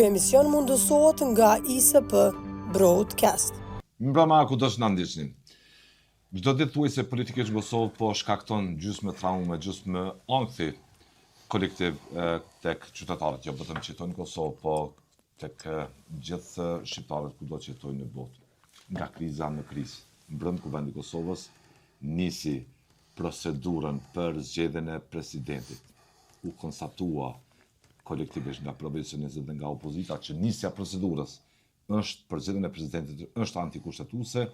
Ky emision mundësohet nga ISP Broadcast. Mbrëma ku do të na ndiqni. Çdo ditë thuaj se politikët në Kosovë po shkakton gjysmë traumë, gjysmë ankthi kolektiv tek qytetarët, jo vetëm që jetojnë në Kosovë, po tek gjithë shqiptarët kudo që jetojnë në botë. Nga kriza në krizë, mbrëm Kuvendi i Kosovës nisi procedurën për zgjedhjen e presidentit. U konstatua kolektivisht nga profesionistët dhe nga opozita që nisja procedurës është për zgjedhjen e presidentit është antikushtetuese,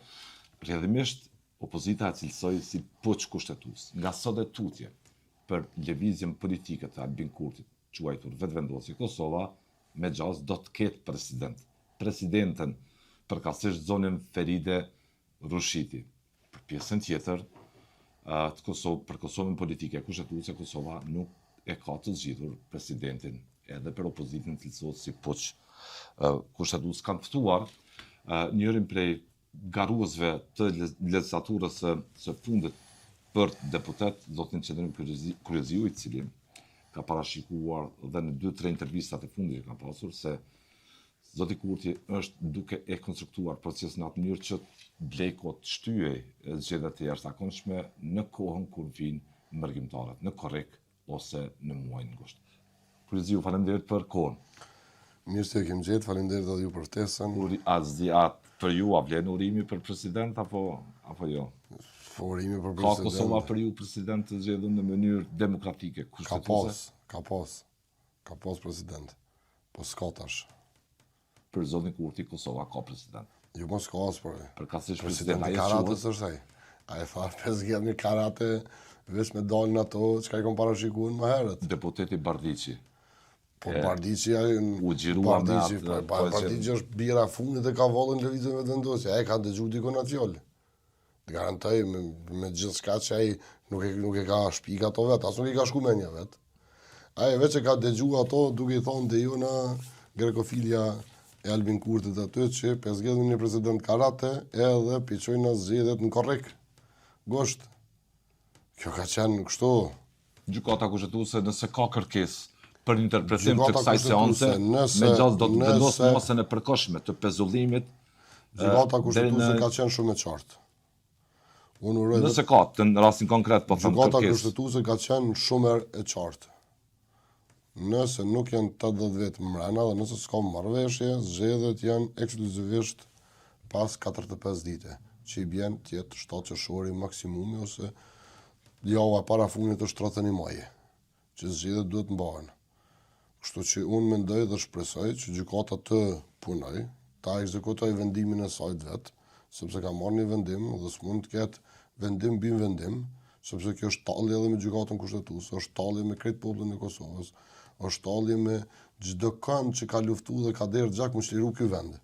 rrjedhimisht opozita e cilësoi si puç kushtetues. Nga sot e tutje për lëvizjen politike të Albin Kurtit, quajtur vetëvendosje Kosova, me gjaz do të ketë president. Presidenten përkatësisht zonën Feride Rushiti. Për pjesën tjetër, për Kosovën politike kushtetuese, Kosova nuk e ka të zgjidhur presidentin, edhe për opozitën cilësohet si puç kushtetues. Kanë ftuar njërin prej garuesve të legjislaturës së fundit për deputet, zotin Qendrim Kurriziu, i cili ka parashikuar dhe në 2-3 intervistat e fundit që ka pasur se zoti Kurti është duke e konstruktuar procesin në atë mënyrë që blejkot shtyej zgjedhjet e jashtëzakonshme në kohën kur vinë mërgjimtarët, në korrik ose në muajin gusht. Kurriziu, faleminderit për kohën. Mirë se kemi gjetë, faleminderit edhe ju për ftesën. Për ju a vlen urimi për president apo jo? Urimi për Ka president. Kosova për ju president të zgjedhur në mënyrë demokratike, kushtetuese? Ka pas president. Po s'ka tash. Për zotin Kurti, Kosova ka president. Jo mos ka as për. Përkatësisht Presidenti Karatës është ai. Ai tha 5 në Karate vetëm me dalin ato çka i kanë parashikuar më herët. Deputeti Bardiqi. Po Bardiqi u xhirua me atë. Bardiqi është bira e fundit e ka vallën lëvizjen vetëvendosje. Ai ka dëgjuar dikon atë fjalë. Të garantoj me gjithçka që ai nuk e ka shpik ato vet, as nuk i ka shku mendja vet. Ai vetë që ka dëgjuar ato duke i thonë de jona grekofilia e Albin Kurtit aty që pesgjedhën një president Karate edhe piçojnë zgjedhjet në korrik. Gosht. Kjo ka qenë kështu. Gjykata kushtetuese nëse ka kërkesë për interpretim të kësaj seance, me gjallë do të vendosë masën e përkohshme të pezullimit. Gjykata kushtetuese ka qenë shumë e qartë. Nëse ka, në rastin konkret, po them kërkesë. Gjykata kushtetuese ka qenë shumë e qartë. Nëse nuk janë 80 vetë mbrana dhe nëse s'ka marrëveshje, zgjedhjet janë ekskluzivisht pas 45 dite, që i bjen tjetë 7 qershori maksimumi ose java para fundit është 31 maji, që zgjedhjet duhet mbahen. Kështu që unë mendoj dhe shpresoj që gjykata të punoj, ta ekzekutoj vendimin e saj vetë, sepse ka marrë një vendim dhe s'mund të ketë vendim bim vendim, sepse kjo është tallje edhe me gjykatën kushtetuese, është tallje me krejt popullin e Kosovës, është tallje me çdo kënd që ka luftuar dhe ka derë gjak më shliru ky vend.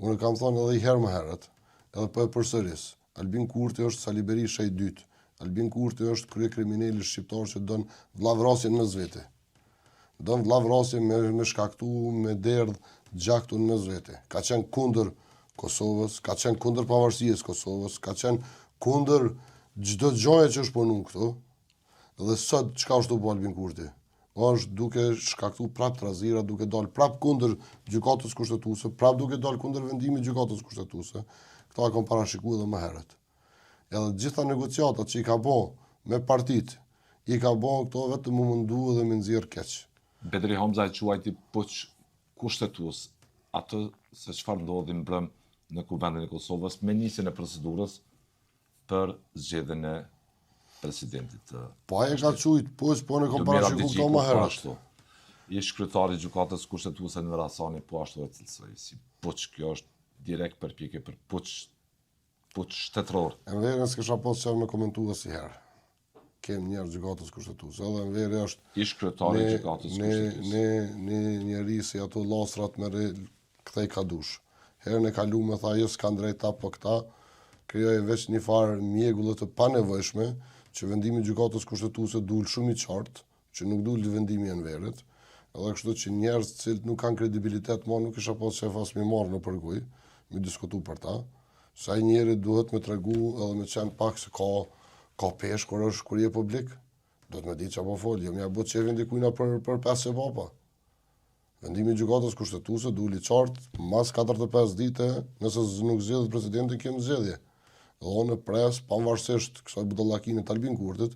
Unë kam thënë edhe herë më herët, edhe po e përsëris. Albin Kurti është Sali Berisha i dytë. Albin Kurti është kryekriminali shqiptar që don vllavrasjen mes vete. Don vllavrasjen me shkaktu me derdh gjaktu në mes vete. Ka qenë kundër Kosovës, ka qenë kundër pavarësisë Kosovës, ka qenë kundër çdo gjëje që është punu këtu. Dhe sot çka është bu Albin Kurti? Është duke shkaktu prap trazira, duke dalë prap kundër gjykatës kushtetuese, prap duke dalë kundër vendimit gjykatës kushtetuese. Këta e kanë parashikuar edhe më herët. Edhe gjitha negociatat që i ka bë me partitë, i ka bë këto vetëm më mundu dhe më nxjerr keq. Bedri Hamza e quajti puç kushtetues. Atë se çfarë ndodhi mbrëm në Kuvendin e Kosovës me nisjen e procedurës për zgjedhjen e presidentit. Po ai ka thujt, po në kam parashikuar këto më herët. Ish kryetari i gjykatës kushtetuese në Rasani po ashtu e cilësoi si puç, kjo është direkt përpjekje për puç shtetëror. Në verë s'kisha pas çfarë me komentuar asnjëherë. Kem njerëz gjykatës kushtetuese, edhe në verë është ish kryetari i gjykatës kushtetuese. Ne njerëz si ato llastrat me kthej ka dush. Herën e kaluar tha jo s'kan drejt apo këta, krijoi veç një farë mjegull të panevojshme që vendimi i gjykatës kushtetuese dul shumë i qartë, që nuk dul vendimi i Enverit, edhe kështu që njerëz të cilët nuk kanë kredibilitet, nuk kisha pas shef as më marr në përgoj, më diskutu për ta. Sa ai njeri duhet me tregu edhe me qenë pak se ka pesh kur je publik. Do të më di çfarë po fol, jo më apo çevin dikujt për 5 papa. Vendimi i gjykatës kushtetuese duli qartë mas 45 dite, nëse nuk zgjedhet presidenti kemë zgjedhje. Dhe unë pres pavarësisht kësaj budallakinit të Albin Kurtit,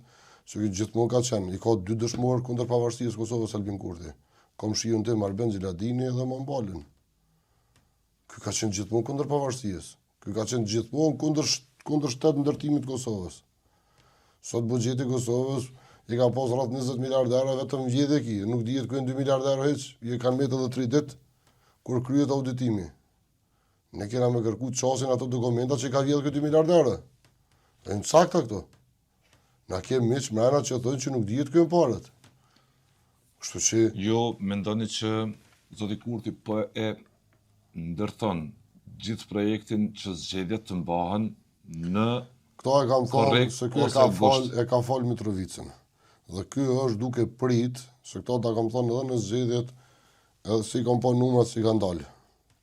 që gjithmonë ka qenë, i ka 2 dëshmorë kundër pavarësisë Kosovës Albin Kurti. Komshiun tim Arben Xhiladini dhe Mambalin. Ky ka qenë gjithmonë kundër pavarësisë. Ky ka qenë gjithmonë kundër shtetë ndërtimit të Kosovës. Sot buxheti i Kosovës i ka pas rreth 20 miliardë euro vetëm vjedhje ki, nuk dihet ku janë 2 miliardë euro hiç, i kanë mbetë edhe 3 ditë kur kryhet auditimi. Ne kena me kërku qasin ato dokumenta që ka vjedhë këtë 2 miliardë euro. E në sakta këto. Na kemë miq mrena që thonë që nuk dihet ku janë parat. Kështu që Jo, mendoni që zoti Kurti po e ndërton gjithë projektin që zgjedhjet të mbahen në këto e kam thënë korrekt se ky e ka fal Mitrovicën. Dhe ky është duke prit, se këto ta kam thënë edhe në zgjedhjet, edhe si kam pa numrat si kanë dalë.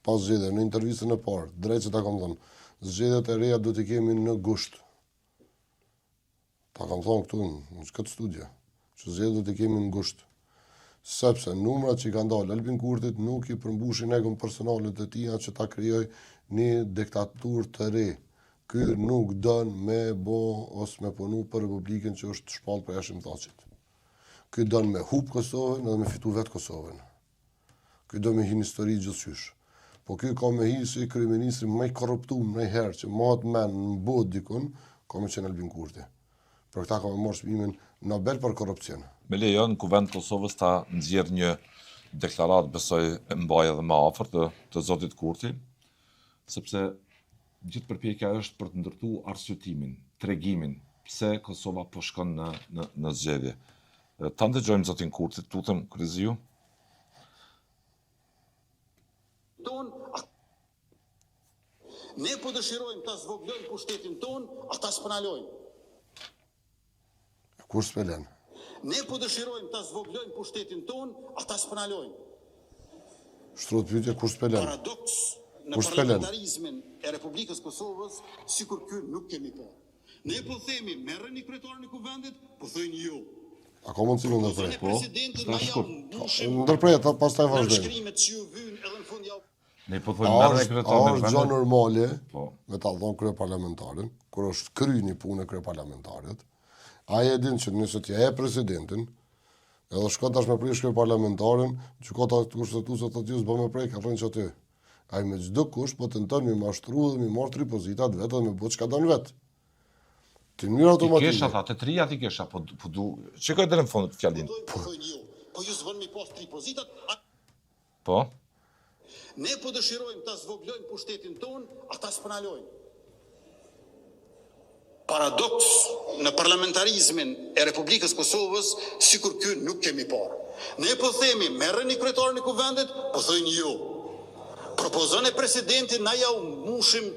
Pas zgjedhjeve në intervistën e parë, drejt që ta kam thënë, zgjedhjet e reja do t'i kemi në gusht. Ta kam thënë këtu në këtë studio, që zgjedhjet do t'i kemi në gusht. Sepse numrat që kanë dalë Albin Kurtit nuk i përmbushin egën personalit të tia që ta krijoj një diktaturë të re. Ky nuk don me bo ose me punu për Republikën që është shpallë për jashtë thaqit. Ky don me hub Kosovën edhe me fitu vetë Kosovën. Ky do me hi në histori gjithçysh. Po ky ka me hi si kryeministri më i korruptuar më herë që mahet men në botë dikun, ka me qenë Albin Kurti. Për këta ka me marrë çmimin Nobel për korrupsion. Me lejon Kuvend Kosovës ta nxjerrë një deklaratë, besoj e mbaj edhe më afër të zotit Kurti, sepse gjithë përpjekja është për të ndërtuar arsyetimin, tregimin pse Kosova po shkon në zgjedhje. Ta ndëgjojmë zotin Kurti, tutëm Kryziu. Ne po dëshirojmë ta zvoglojmë pushtetin ton, ata s'penalojnë. Kur s'pelen? Ne po dëshirojmë ta zvoglojmë pushtetin ton, ata s'penalojnë. Shtrot pyetje kur s'pelen? Paradoks në Kur s'pelen? parlamentarizmin e Republikës Kosovës, sikur ky nuk kemi pa. Ne po themi merreni kryetarin e kuvendit, po thojnë jo. A ka mundësi me ndërprej? Zonë presidentin na shkurt. mbushim Ndërprej, pastaj vazhdojmë. shkrimet që ju vyn edhe në fund javë. Ne po A thojmë merrni është kryetarin e gjë vendit. normale, Po. me ta thonë kryeparlamentarin, kur është kry një punë e kryeparlamentarit, ai e din që nëse t'ja e presidentin, edhe shkon tash me prish kryeparlamentarin, gjykata kushtetuese thotë ju s'bën me prej, ka thënë që aty. Ai me çdo kusht po tenton mi mashtru dhe mi marr tri pozitat vetë dhe me bëj çka don vet. Ti në mënyrë Ti automatike. kesh ata, të trija ti kesha, po du... Çikoj deri në fund fjalin. Po thojnë jo. Po ju s'vën mi pas tri pozitat, Po? ne po dëshirojmë ta zvoglojmë pushtetin ton, ata s'penalojnë. Paradoks në parlamentarizmin e Republikës Kosovës, sikur ky nuk kemi parë. Ne po themi merreni kryetarin e kuvendit, po thojnë jo. Propozon e presidentit na ja u mbushim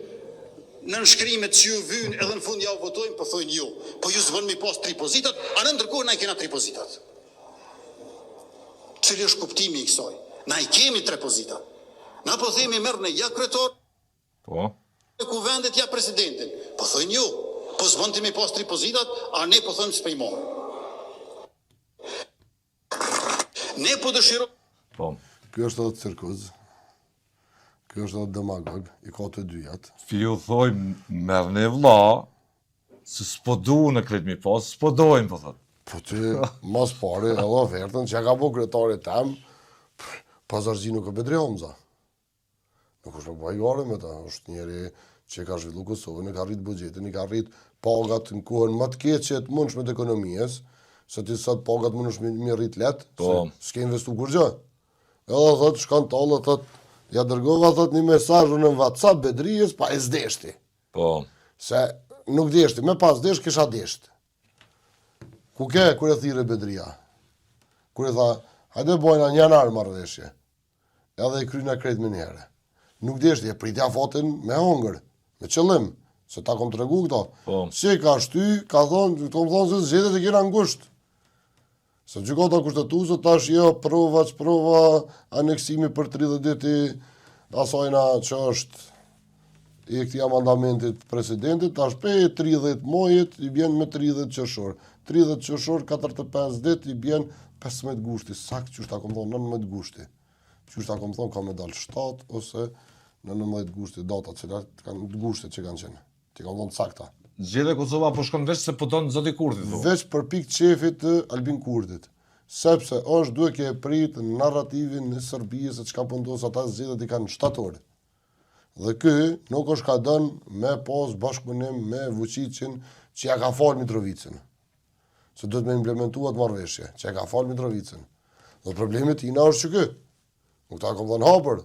në nënshkrimet që ju vyn edhe në fund ja u votojmë, po thojnë jo. Po ju s'vën mi pas tri pozitat, a në ndërkohë na i kena tri pozitat. Cili është kuptimi i kësaj? Na i kemi tre pozitat. Na po themi merrni ja kryetar Po? e kuvendit ja presidentin. Po thojnë jo. Po s'vën ti mi pas tri pozitat, a ne po thojmë s'pej marr. Ne po dëshirojmë Po. Ky është edhe cirkuz. Ky është edhe demagog, i ka të dyjat. Fiu thoj, merrni vlla, se s'po du në kret mi pas, s'po dojmë, po thot. Po ty, mas pari, edhe ofertën që ka po kryetarit tem, Pazargji nuk e Bedri Hamza. Nuk është me bajgare me ta, është njeri që ka zhvillu Kosovën, i ka rrit buxhetin, i ka rrit pagat në kohën më të keqe të mundshme të ekonomisë, se ti sot pagat mundesh me rrit let, Po. se s'ke investu kur gjë. Edhe thot, shkan tallë, thot, ja dërgova, thot, një mesazh në WhatsApp Bedrijës, pa e s'deshti. Po. Se nuk deshti, me pas desh, kisha desht. Ku ke, kur e thire Bedria? Kur e tha, hajde bojna një janar marrëveshje. Edhe i kryna krejt me njëre. Nuk deshti, e pritja fatin me hongër, me qëllim, se ta kom të regu këto. Po. Si ka shty, ka thonë, të më thonë se zgjedhjet e kena ngusht. Se gjykata kushtetuese tash jo prova aneksimi për 30 ditë i asajna që është i këtij amandamentit presidentit, tash pe 30 mojit i bjen me 30 qershor. 30 qershor 45 ditë i bjen 15 gushti, sakt që ta kom thonë 19 gushti. qysh ta kom thonë, ka me dalë 7 ose në 19 gushtit data gushtet që kanë qenë. Ti kam thonë sakta. Zgjedhja e Kosovës po shkon veç se po don zoti Kurti thonë. Veç për pikë qefit të Albin Kurtit. Sepse është duhet ke prit narrativin në Serbi se çka po ndodh ata zgjedhjet i kanë shtator. Dhe ky nuk është ka dënë me pas bashkëpunim me Vučićin që ja ka fal Mitrovicin. Se duhet me implementuar të marrëveshje, që ja ka fal Mitrovicin. Dhe problemi tina është që ky. Nuk ta kom dhënë hapër.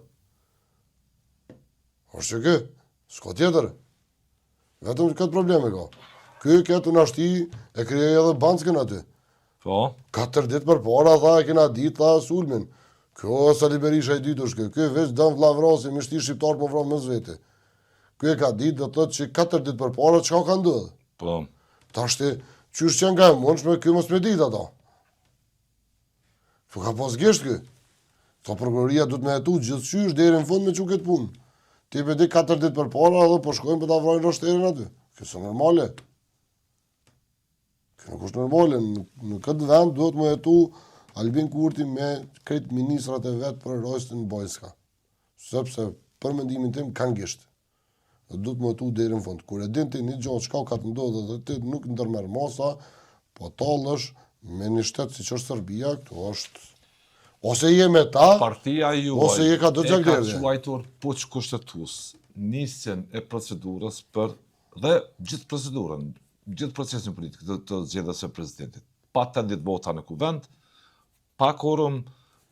Është që ky, s'ka tjetër. Vetëm këtë probleme ka. Ky këtë unashti e krijoi edhe Banckën aty. Po. 4 ditë përpara tha e kena ditë tha sulmin. Kjo Sali Berisha i dytë është kjo. Ky veç dëm vllavrasi me shti shqiptar po vron mes vete. Ky e ka ditë do të thotë që 4 ditë përpara çka ka ndodhur. Po. Tashti qysh që nga e mundshme ky mos me ditë ata. Po ka pas gjesht ky. Ta prokuroria duhet me hetu gjithçysh deri në fund me çu këtë punë. Ti pe di 4 ditë përpara edhe po shkojnë për ta vrojnë roshterën aty. Kjo është normale. Kjo nuk është normale. Në këtë vend duhet me hetu Albin Kurti me krejt ministrat e vet për rojstën Bojska. Sepse për mendimin tim kanë gisht. Dhe duhet me hetu deri në fund. Kur e din ti një gjë çka ka të ndodhur dhe ti nuk ndërmerr masa, po tallësh me një shtet siç është Serbia, këtu është ose je me ta, Partia juaj ose je ka do e ka xhakderdhje. quajtur puç kushtetues, nisjen e procedurës për dhe gjithë procedurën, gjithë procesin politik të zgjedhjes së presidentit. Pa 80 vota në kuvend, pa quorum,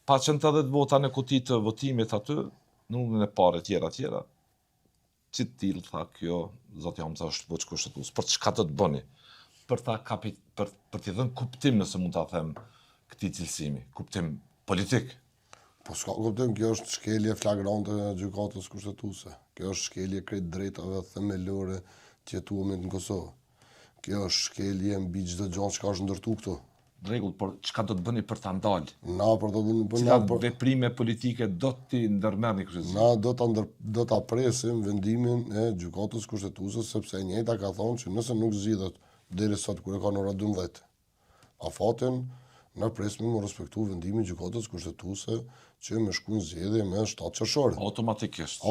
pa 180 vota në kuti të votimit aty, në numrin e parë tjera. Që till tha kjo, zoti Hamza është puç kushtetues. Për çka do të bëni? Për t'i dhënë kuptim, nëse mund ta them, këtij cilësimi, kuptim politik. Po s'ka kuptim, kjo është shkelje flagrante e gjykatës kushtetuese. Kjo është shkelje krejt drejtave themelore të jetuamit në Kosovë. Kjo është shkelje mbi çdo gjë që është ndërtu këtu. Rregull, por çka do të bëni për ta ndalë? Na për të Cilat veprime politike do t'i ndërmerrni kështu? Na do ta presim vendimin e gjykatës kushtetuese sepse e njëjta ka thonë që nëse nuk zgjidhet deri sot kur e ka në orën 12. Afatin na presim me respektu vendimin e gjykatës kushtetuese që më shkon zgjedhje me 7 qershor. Automatikisht.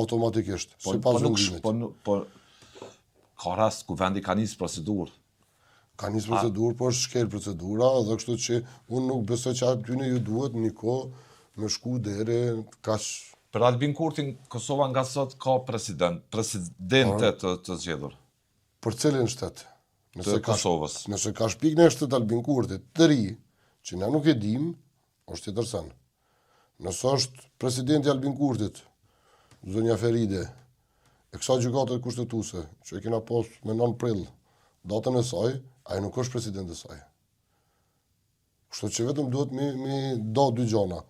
Sipas vendimit. Po ka rast ku vendi ka nisë procedurë. Ka nisë procedurë, po është shkel procedura, dhe kështu që unë nuk besoj që aty ju duhet një kohë me shku deri kaq. Për Albin Kurtin, Kosova nga sot ka presidente të zgjedhur. Për cilin shtet? Të Kosovës. Nëse ka shpik në shtet Albin Kurtit të ri, që na nuk e dim, është tjetër sen. Nëse është presidenti Albin Kurtit, zonja Feride, e kësa gjykatet kushtetuese, që e kena pas me 9 prill, datën e saj, ai nuk është president e saj. Kështu që vetëm duhet mi do dy gjona.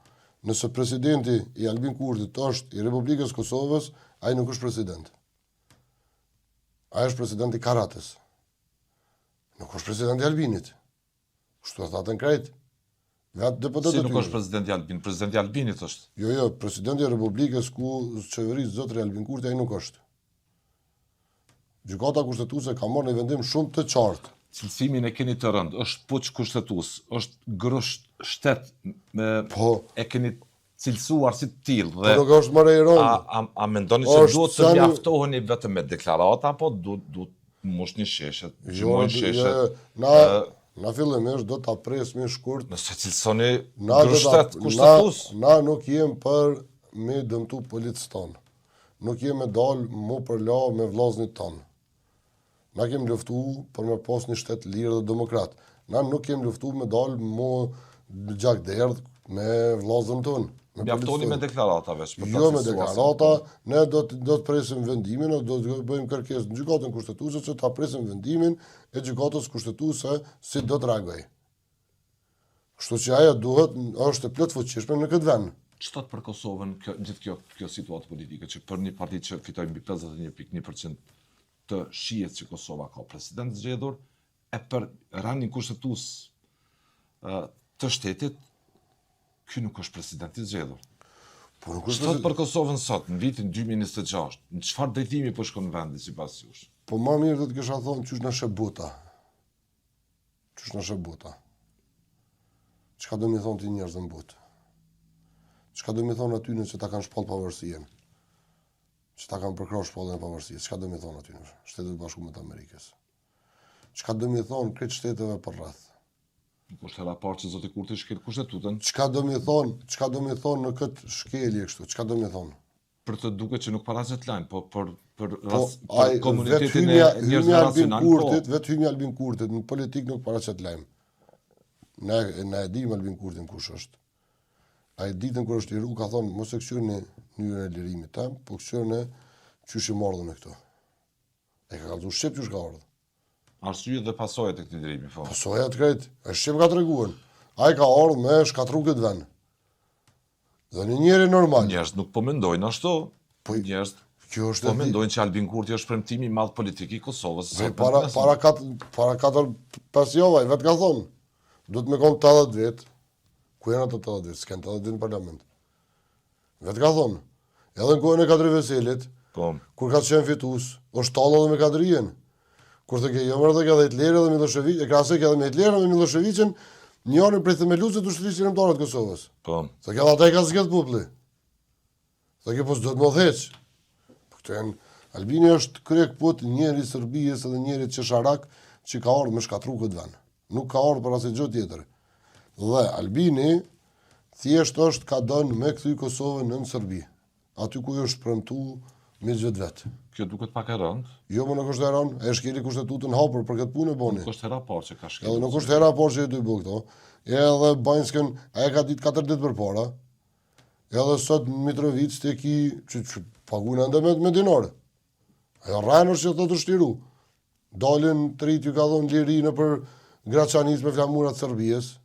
Nëse presidenti i Albin Kurtit është i Republikës Kosovës, ai nuk është president. Ai është president i Karatës. Nuk është president i Albinit. Kështu e thatën krejt. Si nuk është presidenti i Albinit? Presidenti i Albinit është. Jo, presidenti i Republikës ku qeverisë zotri Albin Kurti ai nuk është. Gjykata kushtetuese ka marrë një vendim shumë të qartë. Cilësimin e keni të rënd, është puç kushtetues, është grusht shtet me e keni cilësuar si të tillë dhe po nuk është më rejron. A mendoni se duhet të mjaftoheni vetëm me deklarata apo duhet mushni sheshet, gjymojnë sheshet? Na fillimisht do ta presim shkurt. Nëse cilësoni grushtet kushtetues. Na nuk jem për me dëmtu policën tonë. Nuk jem me dal mu për la me vllaznit tonë. Na kem luftu për me pas një shtet lirë dhe demokrat. Na nuk kem luftu me dal mu gjakderdh me vllazën tonë. Mjaftoni me deklarata veç. Jo me deklarata, ne do të presim vendimin, do të bëjmë kërkesë në gjykatën kushtetuese që ta presim vendimin e gjykatës kushtetuese si do të reagojë. Kështu që ajo duhet është e plot fuqishme në këtë vend. Ç'thot për Kosovën gjithë kjo situatë politike që për një parti që fitoi mbi 51.1% të shihet që Kosova ka president zgjedhur e për ranin kushtetues të shtetit ky nuk është president i zgjedhur. Po nuk është thot për Kosovën sot në vitin 2026, në çfarë drejtimi po shkon vendi sipas jush? Po më mirë do të kisha thonë çysh na shëbuta. Çysh na shëbuta. Çka do më thonë ti njerëz në botë? Çka do më thonë aty në që ta kanë shpall pavarësinë? Që ta kanë përkrahur shpallën e pavarësisë. Çka do më thonë aty në Shtetet Bashkuara të Amerikës? Çka do më thonë këtë shteteve për rreth? Nuk është hera parë që zoti Kurti shkel kushtetutën. Çka do më thonë në këtë shkelje kështu? Çka do më thonë? Për të duket që nuk paraqet lajm, po për Ai komunitetin e njerëzve racional, vetë hymi Albin Kurtit në politik nuk paraqet lajm. Ne e dim Albin Kurtin kush është. Ai ditën kur është i ru ka thonë mos e kthyrni në mënyrën e lirimit tam, po kthyrni çysh i mordhën me këto. E ka kallzu shqip çysh ka ardhur. Arsye dhe pasojat e këtij lirimi, po. Pasojat krejt, është shqip ka treguar. Ai ka ardhur me shkatru këtë vend. Dhe një njeri normal. Njerëz nuk po mendojnë ashtu. Po njerëz kjo është po mendojnë që Albin Kurti është premtimi i madh politik i Kosovës. Para 4-5 javë vetë ka thonë. Duhet me kon 80 vjet. Ku janë ato 80 vjet? S'kan 80 vjet në parlament. Vetë ka thonë. Edhe në kohën e Kadri Veselit, po, kur ka qenë fitues, është tallë edhe me Kadrijen. Kur të ke jomër dhe ka dhe Hitler dhe Milošević, e krahasoj edhe me Hitler dhe Miloševićin, njërin prej themeluesve të ushtrisë shërbimarë të Kosovës. po. Se kjo ata i ka zgjedh populli. Se kjo po s'do të më dheq. Po këto janë Albini është krek pot njeri i Serbisë dhe njeri qesharak që ka ardhur me shkatru këtë vend. Nuk ka ardhur për asnjë gjë tjetër. Dhe Albini thjesht është ka dënë me kthy Kosovën në Serbi. Aty ku është premtuar me vetë. Kjo duket pak e rëndë. Jo, më nuk është e rëndë, e shkeli kushtetutën hapur për këtë punë e boni. Nuk është hera parë që ka shkelur. Edhe nuk është hera parë që e dy bë këto. Edhe Banjskën, ai ka ditë 4 ditë përpara. Edhe sot Mitrovic te ki që paguajnë ende me dinore. Ajo rranë është që të shtiru. Dalin trit ju ka dhënë liri në për Graçanis me flamurat Serbisë.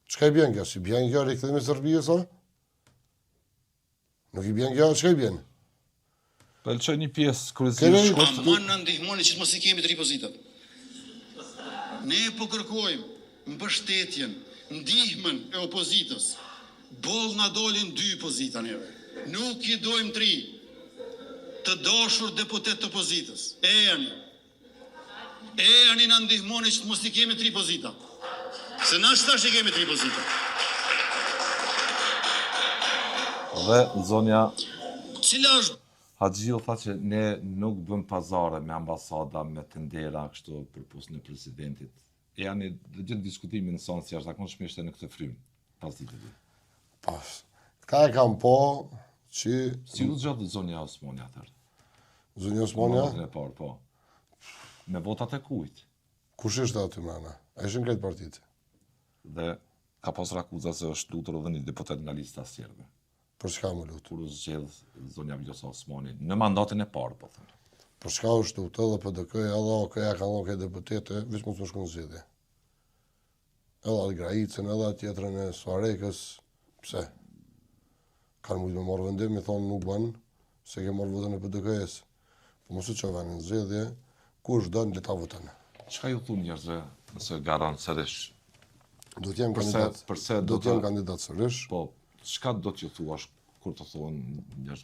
Çka i bën kjo? Si bën kjo rikthimi i Serbisë, a? Nuk i bën kjo, çka i bën? Po lëshoj një pjesë kryesisht shkurt. Aman na ndihmoni që mos i kemi të ripozitat. Ne po kërkojmë mbështetjen, ndihmën e opozitës. Boll na dolin 2 pozita neve. Nuk i dojmë 3. Të dashur deputet të opozitës. Ejani na ndihmoni që mos i kemi 3 pozita. Se na shtash i kemi 3 pozita. Dhe zonja Cila është Haxhiu tha që ne nuk bëm pazare me ambasada, me tendera kështu për postën e presidentit. Janë gjithë diskutimin në sonë si jashtëzakonisht ishte në këtë frymë pas ditëve. Pas. Ka e kam po që Si u zgjodh zonja Osmani atëherë? Zonja Osmania, Në parë, po. Me votat e kujt? kush ishte aty mrena? A ishin krejt partitë. Dhe ka pasur akuza se është lutur edhe një deputet nga lista sjerbe. Për çka më lut? Kur u zgjedh zonja Vjosa Osmani në mandatin e parë, po thënë. Për çka është lutë edhe PDK, edhe OK-ja ka dhënë këtë deputete, veç mos më shkon zgjedhje. Edhe atë Grajicën, edhe atë tjetrën e Suarekës, pse? Kanë mujtë me marrë vendim, i thonë nuk bën, se ke marrë votën e PDK-s. Po mos u çova në zgjedhje, kush don le ta voton. Çka ju thon njerëzve nëse garan sërish? Do të jem Përse kandidat. përse Do të jem kandidat sërish. Po, çka do t'ju thuash kur të thonë njerëz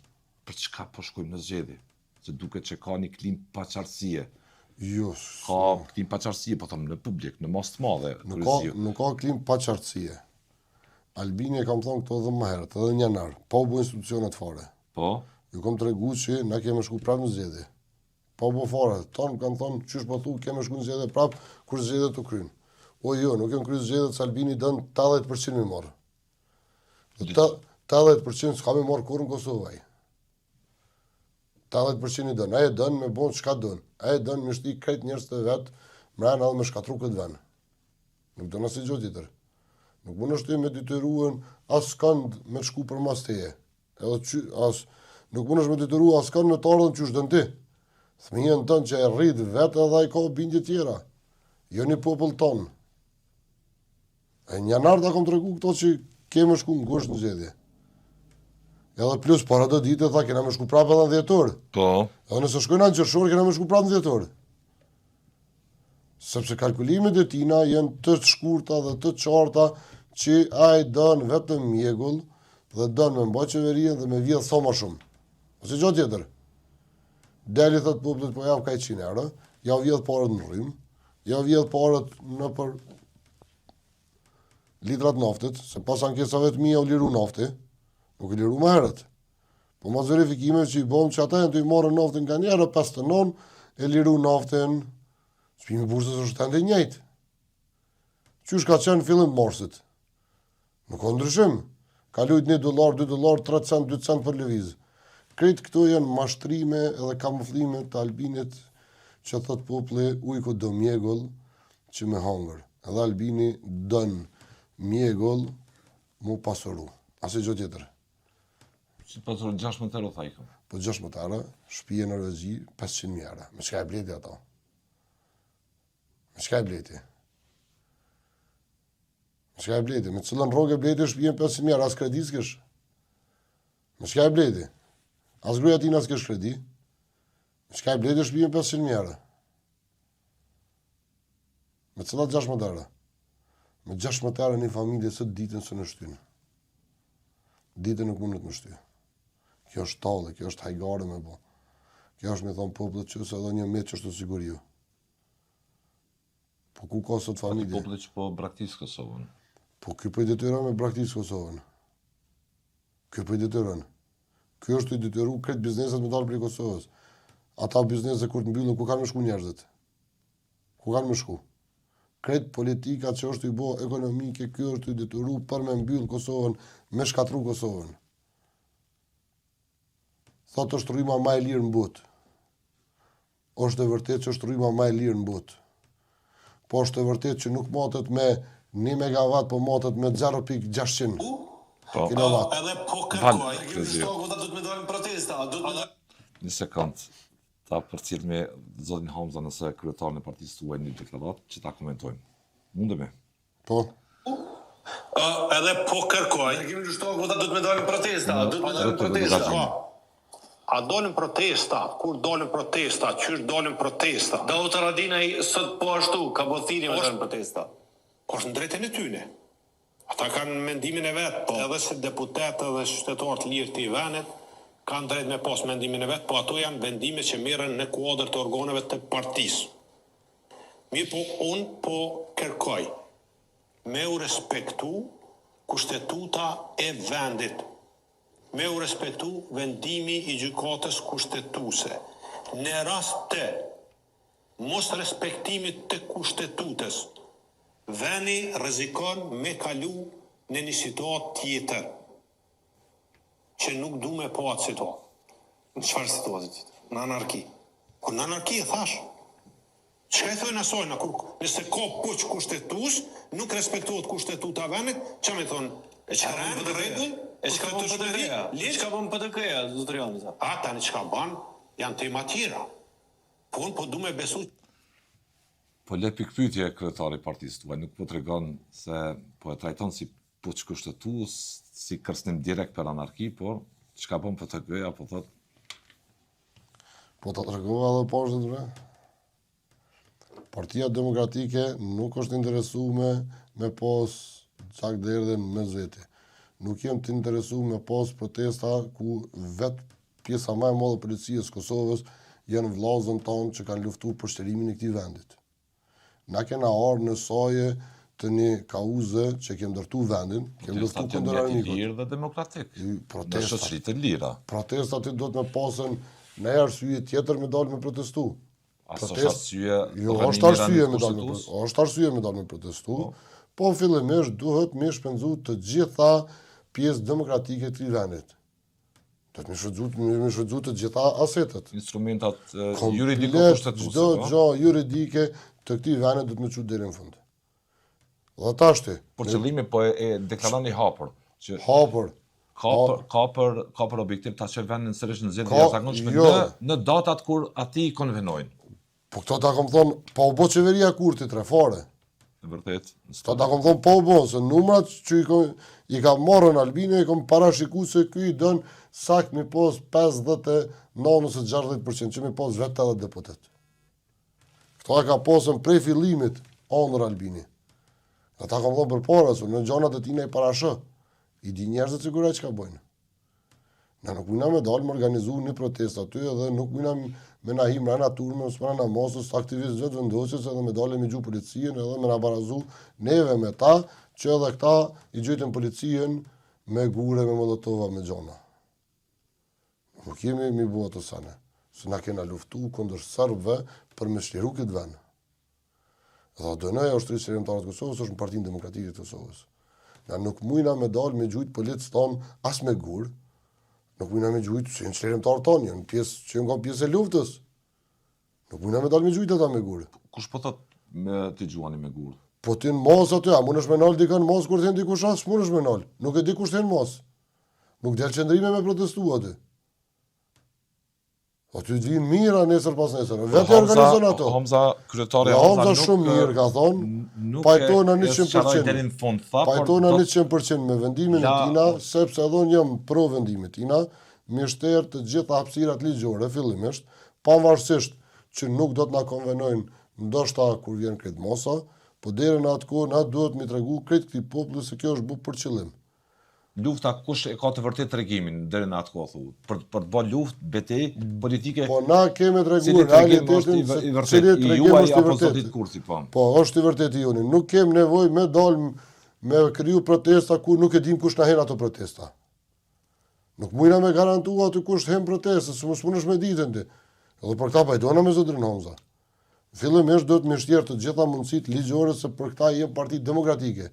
për çka po shkojmë në zgjedhje? Se duket që ka një klim paqartësie. Jo. Ka klim paqartësie, po them në publik, në mas të madhe. Nuk ka klim paqartësie. Albini e kam thonë këto edhe më herët, edhe në janar, pa u bë institucionet fare. Po, Ju kam tregu që na kemi shku prapë në zgjedhje. Pa u bë fare. Ton kanë thonë çysh po thu kemi shku në zgjedhje prapë kur zgjedhjet u kryen. O jo, nuk kemi kryer zgjedhjet se Albini don 80% më marr. 80% s'ka më marr kurrë në Kosovë ai. 80% i don. Ai don me bon çka don. Ai don me shti krejt njerëz të vet, mbrana edhe me shkatru këtë vend. Nuk don asnjë gjë tjetër. Nuk mund është me detyruan as kënd me shku për mas teje. Edhe nuk mund është me detyru as kënd në të ardhën që është dënë ti. Thmijën tënë që e rrit vetë edhe ai ka bindje tjera. Jo një popull tonë. E një janar ta kom tregu këto që keme shku në gusht në zgjedhje. Edhe plus para do ditë tha kena me shku prapë edhe në dhjetor. po. Edhe nëse shkojnë në qershor kena me shku prapë në dhjetor. Sepse kalkulimet e tina janë të shkurta dhe të qarta që ai don vetëm mjegull dhe don me mbaj qeveria dhe me vjedh sa më shumë. Ose gjë tjetër. Deli thot popullit po jam kaq 100 euro, ja vjedh parët në rrym, ja vjedh parët në për litrat naftit, se pas ankesave të mia u liru nafti. Po ke liru më herët. Po mos verifikime që i bom që ata janë të i morën naftin nga njerë, 5 e liru naftin, çmimi bursës është ende njëjtë. Qysh ka qenë fillim morsit? Nuk ka ndryshim. Ka lujt $1, $2, 3 cent, 2 cent për lëviz. Kretë këto janë mashtrime edhe kamuflime të Albinit që thot populli ujku do mjegull që me hangër. Edhe Albini dën mjegull mu pasuru. Asi gjë tjetër. Si pasur 16 euro thajkëm. Po 16 euro, shtëpia në Norvegji 500.000 euro. Me çka e bleti ato? Me çka e bleti? Me çka e bleti? Me cilën rrogë e bleti shtëpinë 500.000 euro, as kredi s'kesh. Me çka e bleti? As gruaja tina s'kesh kredi. Me çka e bleti shtëpinë 500.000 euro? Me cilat 16 euro? Me 16 euro një familje së ditën së në shtynë. Ditën nuk mundet më shtynë. Kjo është talle, kjo është hajgare me bo. Kjo është me thonë popullet që se edhe një metë që është të siguriu. Po ku ka sot familje? Popullet që po braktisë Kosovën. Po kjo po i detyron me braktisë Kosovën. Kjo po i detyron. Kjo është i detyru kretë bizneset me dalë për i Kosovës. Ata bizneset kur të mbyllën, ku kanë me shku njerëzit? Ku kanë me shku? Kretë politika që është i bo ekonomike, kjo është i detyru për me mbyllë Kosovën, me shkatru Kosovën. Thotë është rryma ma e lirë në botë. Është e vërtet që është rryma ma e lirë në botë. Po është e vërtet që nuk matet me 1 megawatt, po matet me 0.600 kilowatt. Edhe po kërkoj, shtoku ta do të më dalin protesta, Një sekond. Ta përcjell me zotin Hamza nëse kryetari i partisë tuaj një deklaratë që ta komentojmë. Mundemi. Po. edhe po kërkoj, shtoku ta do të më dalin protesta, do të më dalin protesta. A dolin protesta, kur dolin protesta, qysh dolin protesta? Daut Haradinaj sot po ashtu, ka bothiri me dolin protesta. Është në drejtën e tyne. Ata kanë mendimin e vetë, edhe se deputetë dhe qytetarët lirë të i venit, kanë drejt me pas mendimin e vetë, po ato janë vendime që merren në kuadër të organeve të partisë. Mirë po, unë po kërkoj me u respektu kushtetuta e vendit, me u respektu vendimi i gjykatës kushtetuese. Në rast të mos respektimit të kushtetutës, vendi rrezikon me kalu në një situatë tjetër, që nuk du me po atë situatë. Në çfarë situatë tjetër? Në anarki. Kur në anarki e thash, çka e thojnë asojna, kur nëse ka puç kushtetues, nuk respektohet kushtetuta vendit, çfarë më thonë? E çka bën rregull? E çka bën PDK-ja? Çka bën PDK-ja, zotëri Hamza? Ata në çka bën janë tema tjera. Po unë po du me besu. Po le pikpyetje kryetari i partisë tuaj, nuk po tregon se po e trajton si puç kushtetues, si kërcënim direkt për anarki, por çka bën PDK-ja po thot. Po ta tregova edhe poshtë ndre. Partia Demokratike nuk është interesuar me pas çak derdhen me vete. Nuk jem të interesuar me pas protesta ku vetë pjesa më e madhe e policisë së Kosovës janë vllazën tonë që kanë luftuar për shtërimin e këtij vendit. Na kena ardhur në soje të një kauze që kemë ndërtu vendin, kemë luftu kundër armikut. Lirë dhe demokratik. Protesta. Në shoqëri të lira. Protestat do të më pasën në arsye tjetër me dalë me protestu. Është arsye. Jo, është arsye me dalë me protestu. Është arsye me dalë me protestu. Po fillimisht duhet me shpenzu të gjitha pjesë demokratike të vendit. Do të më shfrytëzu të gjitha asetet. Instrumentat juridiko kushtetuese. Çdo gjë juridike të këtij vendi do të më çu deri në fund. Dhe tashti. Por qëllimi po e deklaron i hapur. Që hapur. Ka për objektiv ta çojë vendin sërish në zgjedhje jashtëzakonshme në datat kur ati i konvenojnë. Po këto ta kam thonë, pa u bë qeveria kurti tre fare. Në vërtet. Ta kam thonë pa u bë, se numrat që i ka marrën Albini, i kam parashikuar se ky i don sakt mi pos 59 ose 60% që mi pos vetë edhe deputet. Këto e ka posën prej fillimit ëndër Albini. Ata kam thonë përpara, se në gjanat e tina i parashë. I di njerëzit sigura që ka bojnë. Ne nuk mujna me dalë me organizu një protest aty edhe nuk mujna me na hi mrena turme, mrena mosës, aktivist gjithë vendosjes edhe me dalë me gju policien edhe me na barazu neve me ta, që edhe këta i gjojtën policien me gure, me molotova, me gjona. Nuk jemi mi bua të sane, se na kena luftu kundër serbëve për me shliru këtë vend. Dhe dënoja ushtrisë shërimtarët Kosovës është në Partinë Demokratike të Kosovës. Na nuk mujna me dalë me gjujtë policë tonë as me gurë, nuk mujna me gjujtë që në shërimtarë tonë, janë pjesë që nga pjesë e luftës. Nuk mujna me dalë me gjujtë ata me gurë. Kush po thot me të gjuani me gurë? Po ti në mos aty, a mund është me nalë dikën mos kur të në dikush asë, mund është me nalë. Nuk e di kush të në mos. Nuk del qëndrime me protestu aty. Aty të vinë mira nesër pas nesër. Vetë organizon ato. Hamza, kryetari Hamza shumë mirë ka thonë, pajtona 100%. Pajtona 100% me vendimin e tina, sepse edhe unë jam pro vendimit tina, me shterë të gjitha hapësirat ligjore, fillimisht, pavarësisht që nuk do të na konvenojnë ndoshta kur vjen këtë mosa, po deri në atë kohë na duhet mi tregu këtë këtij populli se kjo është bu për qëllim. Lufta kush e ka të vërtet tregimin deri në atë kohë thu, për të bërë luftë, betejë politike. Po na kemi treguar realitetin i vërtet i juaj apo zotit Kurthi po. Po, është i vërtetë i joni. Nuk kem nevojë me dalë me kriju protesta ku nuk e dim kush na hen ato protesta. Nuk mujna me garantua aty kush hen protesta, se mos mundesh me ditën ti. Edhe për këta pajtona me zotrin Hamza. Fillimisht do të më shtjerë të gjitha mundësitë ligjore se për këta jem parti demokratike.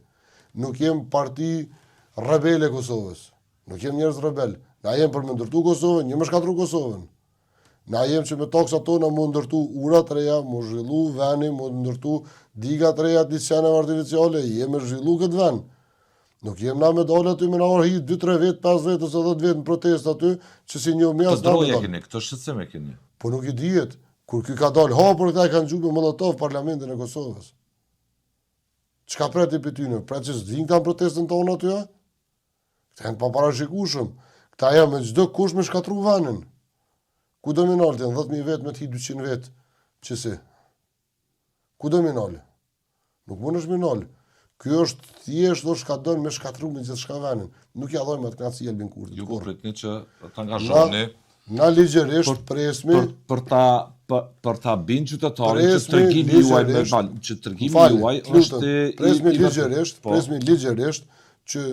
Nuk jem parti rebele Kosovës. Nuk jem njerëz rebel. Na jem për me ndërtu Kosovën, një me shkatru Kosovën. Na jem që me toksat tona mu ndërtu urat reja, mu zhvillu veni, mu ndërtu digat reja të liçeneve artificiale, jem me zhvillu këtë ven. Nuk jem na me dalë aty me na orhi 2-3 vetë, 5 vetë ose 10 vetë në protest aty, që si një mjas na me dalë. Keni, këtë shqetësim e keni. Po nuk i dihet. Kur ky ka dalë hapur këta e kanë gjuhë me Molotov parlamentin e Kosovës. Çka preti për ty në? Pra që s'din këta në protestën tonë aty, ja? Këta janë paparashikueshëm. Këta janë me çdo kush me shkatru vanin. Ku do me nalë të 10.000 vetë me të hi 200 vetë? Qësi? Ku do me nalë? Nuk mund është me nalë. Ky është thjesht do shka donë me shkatru me gjithë shka vanin. Nuk ja dojmë atë knatësi Albin Kurthi. Ju po pritni që të angazhoni. Na ligjërisht presmi për ta bind qytetarin që tregimi juaj me bal, që tregimi juaj është presmi ligjërisht që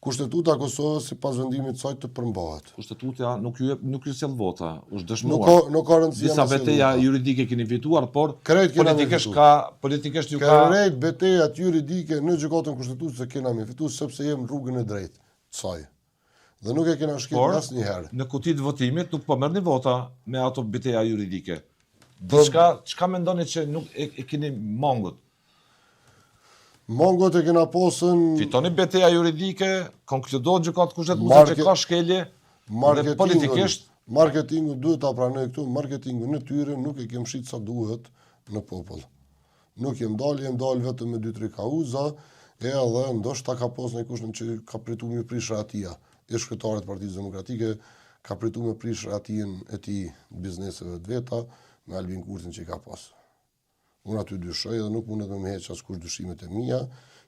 Kushtetuta e Kosovës sipas vendimit të saj të përmbahet. Kushtetuta nuk ju sjell vota, është dëshmuar. Nuk ka rëndësi. Disa beteja juridike keni fituar, por politikisht ju ka krejt betejat juridike në gjykatën kushtetuese kena me fituar sepse jemi në rrugën e drejtë të saj. Dhe nuk e kena shkel asnjëherë. Në kutitë votimit nuk po merrni vota me ato betejë juridike. Çka mendoni që nuk e keni mangut? Mangut e kena posën. Fitoni betejë juridike, konkludohet gjykatë kushtetuese që ka shkelje. Dhe politikisht marketingu duhet ta pranoj këtu, marketingu në tyre nuk e kem shit sa duhet në popull. Nuk jem dalë vetëm me 2-3 kauza, edhe ndoshta ka posë në kushtën që ka pritu me prish ratia. E shkretarit Partisë Demokratike ka pritu me prish ratin e tij bizneseve të veta me Albin Kurthin që i ka pas. Unë aty dyshoj dhe nuk mundet me heq askush dyshimet e mia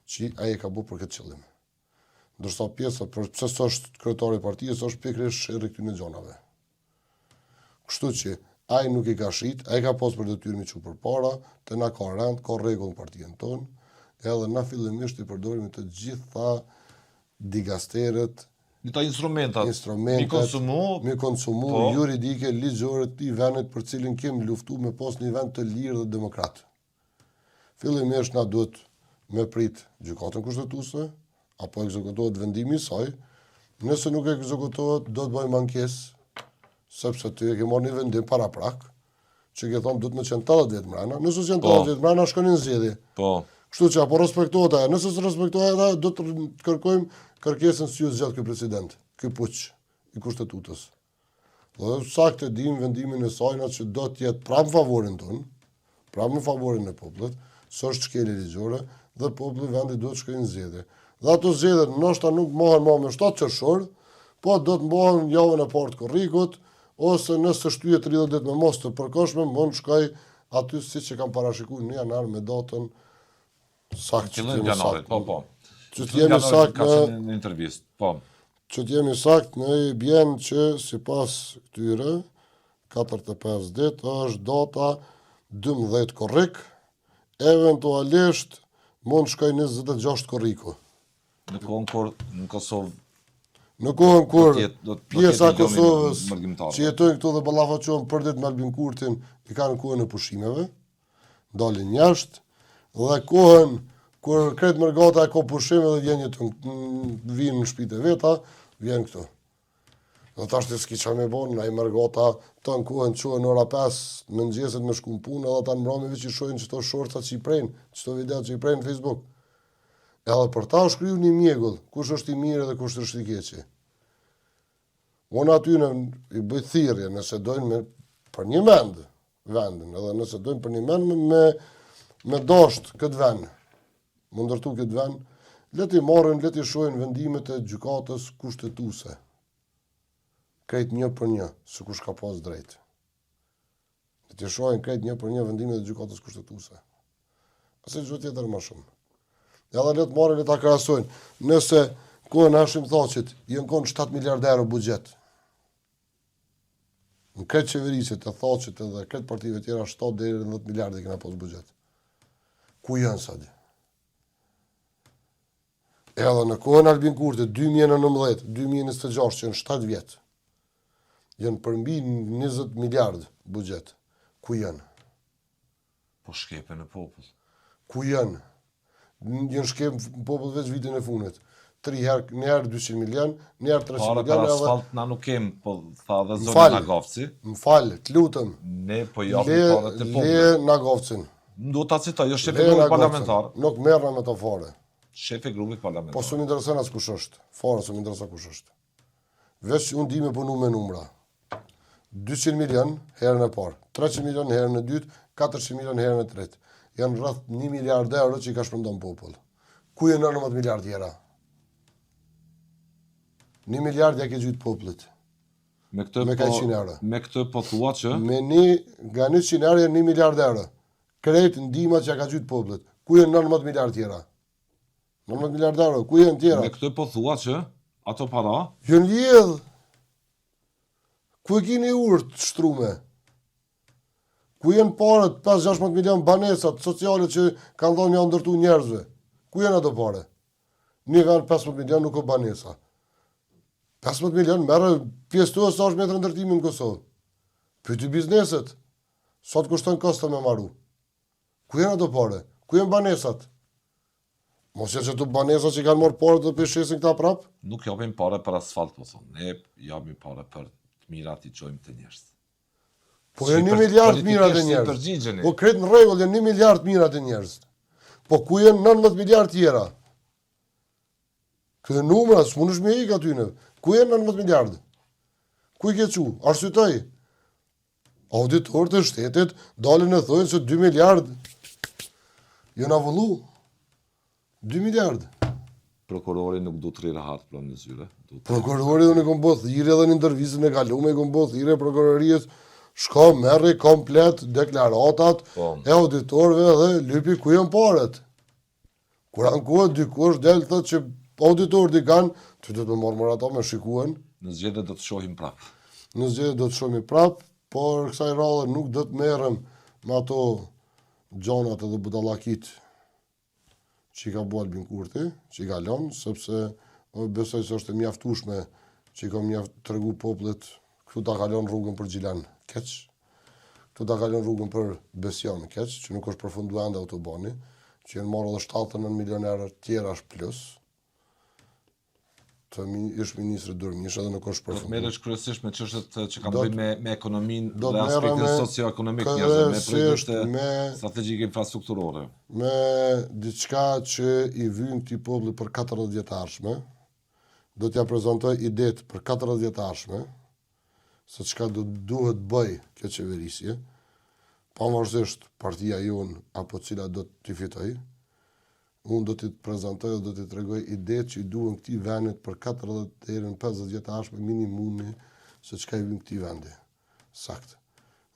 që ai e ka bërë për këtë qëllim. Ndërsa pjesa për pse s'është kryetari i partisë është pikërisht sherrri këtyre gjonave. Kështu që ai nuk i ka shit, ai ka pas për detyrë me çu përpara, të na ka rënd, ka rregull në partinë tonë, edhe na fillimisht i përdorim të gjitha digasteret, këta instrumentat, mi konsumu juridike, ligjore të vendit për cilin kemi luftu me pas një vend të lirë dhe demokrat. Fillimisht na duhet me prit gjykatën kushtetuese, apo ekzekutohet vendimi i saj. Nëse nuk ekzekutohet, do të bëjmë ankesë, sepse ty e ke marrë një vendim para prak, që ke thonë duhet me qenë 80 vjet mbrana. Nëse qenë 80 vjet mbrana, shkoni në zgjedhje. Po. Kështu që apo respektohet ajo, nëse s'respektohet ajo, do të kërkojmë kërkesën si ju zgjat ky president, ky puç i kushtetutës. Dhe saktë dim vendimin e saj që do të jetë prapë favorin ton, prapë në favorin e popullit, s'është shkelje ligjore dhe populli vendi duhet të shkojë në zgjedhje. Dhe ato zgjedhjet ndoshta nuk mohen më me 7 qershor, po do të mohen javën e parë të korrikut, ose nëse shtyhet 30 ditë me mos të përkohshme, mund shkoj aty siç e kanë parashikuar në janar me datën saktë në janar. Po. Që të jemi sakt në intervistë, po. Që të jemi sakt në bjen që sipas këtyre 45 ditë është data 12 korrik, eventualisht mund shkoj 26 korriku. Në Konkord, në Kosovë, Në kohën kur do të pjesa jetë Kosovës mërgjimtar. që jetojnë këtu dhe ballafaqohen për ditë me Albin Kurtin, i kanë në kohën e pushimeve, dalin jashtë, dhe kohën kur kretë mërgata e ko pushime dhe vjen jetën, vinë në shtëpitë e veta, vjen këtu. Dhe tash të s'ki qa me bon, na i mërgata të në kohën qohen ora 5 në mëngjesit me shku në punë, edhe ta në mbrëmjeve që i shohin qëto shortat që i prejnë, qëto videot që i prejnë në Facebook. Edhe për ta u shkriju një mjegull, kush është i mirë dhe kush është i keqi. Unë aty i bëj thirrje, nëse dojnë për një vendin, edhe nëse dojnë për një mend me dasht këtë vend, më ndërtu këtë vend, le t'i marrin, le t'i shohin vendimet e gjykatës kushtetuese. Krejt një për një, se kush ka pas drejt. Le t'i shohin krejt një për një vendimet e gjykatës kushtetuese. Ase çdo tjetër më shumë. Edhe le të marrin, le ta krahasojnë. Nëse kohën e Hashim Thaçit janë kon 7 miliardë euro buxhet. Në këtë qeverisit e Thaçit edhe këtë partive tjera 7 deri në 10 miliardë kena pas buxhet. Ku janë sadi? Edhe në kohën Albin Kurti 2019, 2026 që janë 7 vjet. Janë përmbi 20 miliardë buxhet. Ku janë? Po shkepen në popull. Ku janë? Janë shkep popull veç vitin e funit. 3 herë, një herë 200 milion, një herë 300 Para milion. për asfalt na nuk kem, po tha dhe zona Nagovci. M'fal, të lutem. Ne po japim parë të popullit. Le Nagovcin. Do ta citoj, është shefi i grupit parlamentar. Nuk merrna me to fare. Shefi i grupit parlamentar. Po s'm intereson as kush është. Fare s'm intereson kush është. Veç unë di me punu me numra. 200 milion herën e parë, 300 milion herën e dytë, 400 milion herën e tretë. Janë rreth 1 miliard euro që i ka shpërndon popull. Ku janë 19 miliard tjera? 1 miliard ja ke gjyt popullit. Me këtë ka 100 euro. Me këtë po thua që Nga 100 euro janë 1 miliard euro. Krejt ndihmat që ja ka gjyt popullit. Ku janë 19 miliard tjera? 19 miliard euro, ku janë tjera? Me këtë po thua që ato para janë lidh. Ku e keni urt shtrume? Ku janë parët 5-16 milion banesat sociale që kanë dhënë ja ndërtu njerëzve? Ku janë ato pare? Një kanë 15 milion nuk o banesa. 15 milion merë pjesë të sa është metër ndërtimi në Kosovë. Pyeti bizneset. Sa të kushton kosta me maru? Ku janë ato pare? Ku janë banesat? Mos janë që të banesat që kanë marrë parë të peshesin këta prapë? nuk japim parë për asfalt, po thonë. Ne japim parë për të mirat i çojmë të njerëz. Po janë 1 miliard mirat e njerëz. Po kretë në rregull janë 1 miliard mirat e njerëz. Po ku janë 19 miliard tjera? Këtë numra, s'munësh me ik aty në. Ku janë 19 miliard? Ku i ke qu? Arsytoj. Auditorët e shtetit dalin e thojnë se 2 miliard janë avullu. 2 miliard. Prokurori nuk du të rri rahat për në zyre. Prokurori unë i kom bo thirrje edhe në intervistën e kalume, i kom bo thirrje prokurorisë, shko merri komplet deklaratat e auditorëve dhe lypi ku janë parët. Kur ankohet dikush del thotë që auditorët i kanë, ty do të marrë ato me shikuen. Në zgjedhje do të shohim prapë. Në zgjedhje do të shohim prapë, por kësaj radhe nuk do të merrem me ato gjanat edhe budallakit që i ka bu Albin Kurti, që i ka lënë, sepse besoj se është e mjaftueshme që i ka tregu popullit këtu ta kalon rrugën për Gjilan, keq. Këtu ta kalon rrugën për Besjan, keq, që nuk është përfunduar ende autobani, që janë marrë edhe 79 milionerë tjera plus. Të ish ministri Durmish edhe nuk është përfunduar. Do të merresh kryesisht me çështjet që kanë bëjnë me ekonominë dhe aspektin socio-ekonomik njerëzve, me projekte strategjike infrastrukturore. Me diçka që i vyn këtij populli për 40 vjetarshme, do t'ja prezantoj idetë për 40 vjetarshme, se çka duhet bëj kjo qeverisje, pavarësisht partia jonë apo cila do t'i fitoj. Unë do t'i prezantoj dhe do t'i tregoj ide që i duhen këtij vendit për 40 deri në 50 vjetarshme minimumi se çka i vjen këtij vendi. Sakt.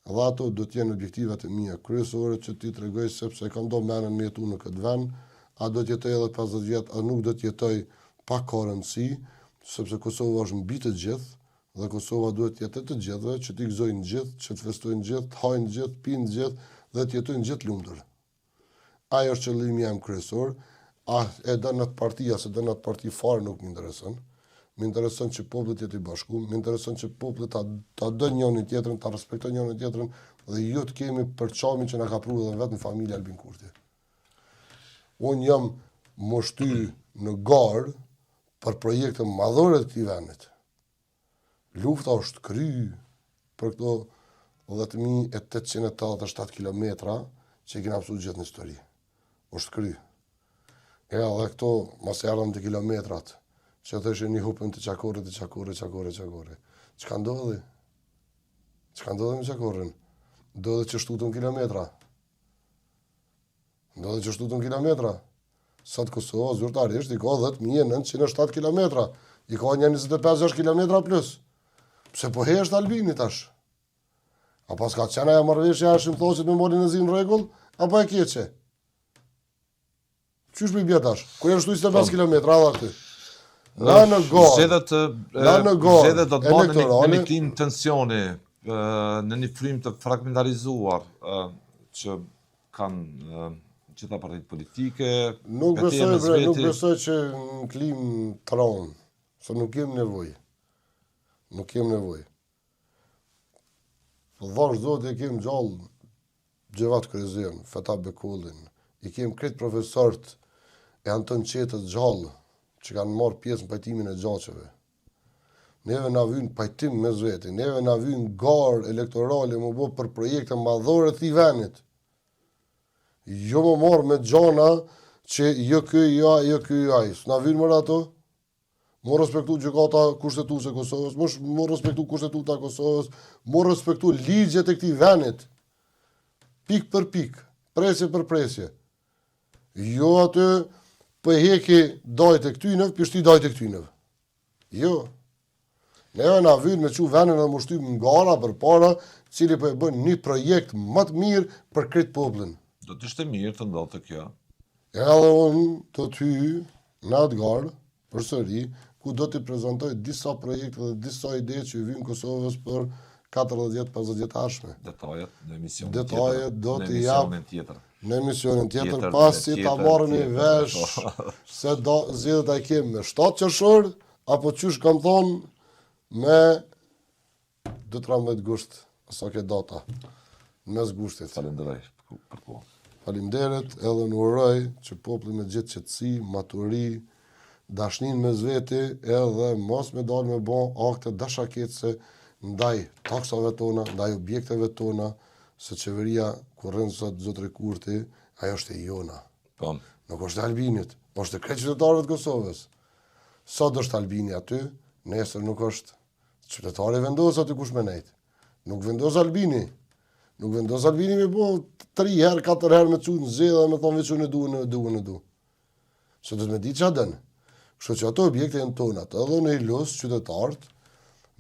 Dhe ato do të jenë objektivat e mia kryesore që t'i tregoj sepse kam do menen me jetu në këtë vend, a do të jetoj edhe 50 vjet, a nuk do të jetoj pa rëndësi, sepse Kosova është mbi të gjithë dhe Kosova duhet të jetë të gjithëve, që t'i gëzojnë gjithë, që të festojnë gjithë, të hajnë gjithë, pinë gjithë dhe të jetojnë gjithë lumtur. Ajo është qëllimi jam kryesor, e dënë atë partia, se dënë atë parti fare nuk më intereson. më intereson që popullit jetë i bashkuar, më intereson që popullit ta dënë njëri tjetrin, ta respektojnë njëri tjetrin dhe ju të kemi për çamin që na ka pru edhe vetë në familja Albin Kurti. Unë jam moshty në garë për projekte madhore të këtij vendit. Lufta është kry për këto 10.887 kilometra që i kena pësu gjithë në histori. është kry. Edhe këto, mas erdhëm të kilometrat, që të ishe një hupën të qakorit, qakore. Çka ndodhi? Çka ndodhi me qakorin? Ndodhi që shtutëm kilometra. Sot Kosova, zyrtarisht, i ka 10.907 kilometra. I ka një 25-6 kilometra plus. Pse po hesht Albini tash? A pas ka qena e marrëveshja ashtë më thosit me morin e zi në regull, apo e keqe? Qysh me i bjetash? Ku janë shtu 25 kilometra, adha këty? Na në garë. Zedhet do të banë në një klim tensioni, në një frym të fragmentarizuar, që kanë gjitha partitë politike, Nuk besoj që në klim të raun, se nuk kem nevoj. Vazhdojt e kem gjallë Gjevat Kryzian, Feta Bekullin, i kem kretë profesorët e Anton Qetës gjallë, që kanë marrë pjesë në pajtimin e gjaqeve. Neve na vynë pajtim me zveti, neve na vynë garë elektorale më bo për projekte madhore të i venit. Jo më marrë me gjana që jo ky aj. S'na vynë mërë ato? Mo respektu gjykata kushtetuese e Kosovës, mo respektu kushtetuta e Kosovës, mo respektu ligjet e këtij venit. Pik për pik, presje për presje. Jo aty po e heki dajt e këtynëv, pishti dajt e këtynëv. Jo. Neve na vynë me çu venin dhe më shtyp ngara për para, cili po e bën një projekt më të mirë për këtë popullin. Do të ishte mirë të ndodhte kjo. Edhe unë të ty në atë garë, përsëri, ku do t'i prezentoj disa projekte dhe disa ide që vynë Kosovës për 40-50 ardhshme. Detajet në emisionin Detajet do t'i jap jap në emisionin tjetër, pasi ta marrën i vesh se do zgjedhjet ai kem me 7 qershor apo qysh kam thonë me 12-13 gusht, sa ke data në mes gushtit. Falenderoj për kohën. Faleminderit, edhe në uroj që populli me gjithë qetësi, maturi, dashnin me zveti, edhe mos me dalë me bon akte dashaketse ndaj taksave tona, ndaj objekteve tona, se qeveria kur rënë sot Zotri Kurti, ajo është e jona. Nuk është e Albinit, është e krejt qytetarëve të Kosovës. Sot është Albini aty, nesër nuk është. Qytetari vendos aty kush me nejt. Nuk vendos Albini. Nuk vendos Albini me bo 3 herë, 4 herë me cunë zedhe dhe me thonë veç unë e du. Se do të me di që adën. Kështu që ato objekte janë tonat, edhe në i losë qytetarët,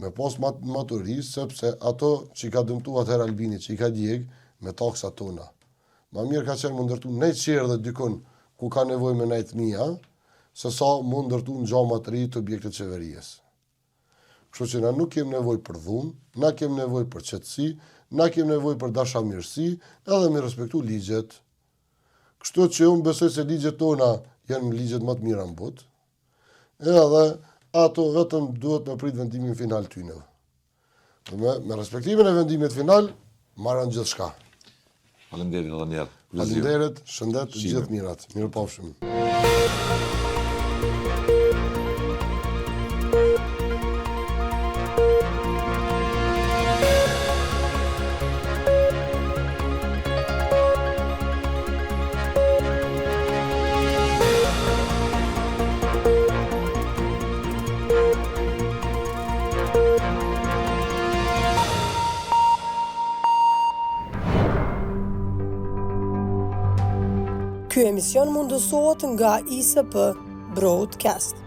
me pas maturisë, sepse ato që i ka dëmtu atëherë Albini, që i ka djegë, me taksa tona. Ma mirë ka qenë më ndërtu nejtë qerë dhe dykon ku ka nevoj me nejtë mija, se sa më ndërtu në gjamat ri të objekte qeverijes. Kështu që na nuk kem nevoj për dhunë, na kem nevoj për qetësi, na kem nevoj për dashamirësi, edhe me respektu ligjet. Kështu që unë besoj se ligjet tona janë ligjet më të mira në botë, edhe ato vetëm duhet me prit vendimin final tyne. Me respektimin e vendimit final, marrën gjithë shka. Faleminderit edhe njerë. Faleminderit, shëndet, gjithë mirat. Mirë pafshim. Ky emision mundësohet nga ISP Broadcast.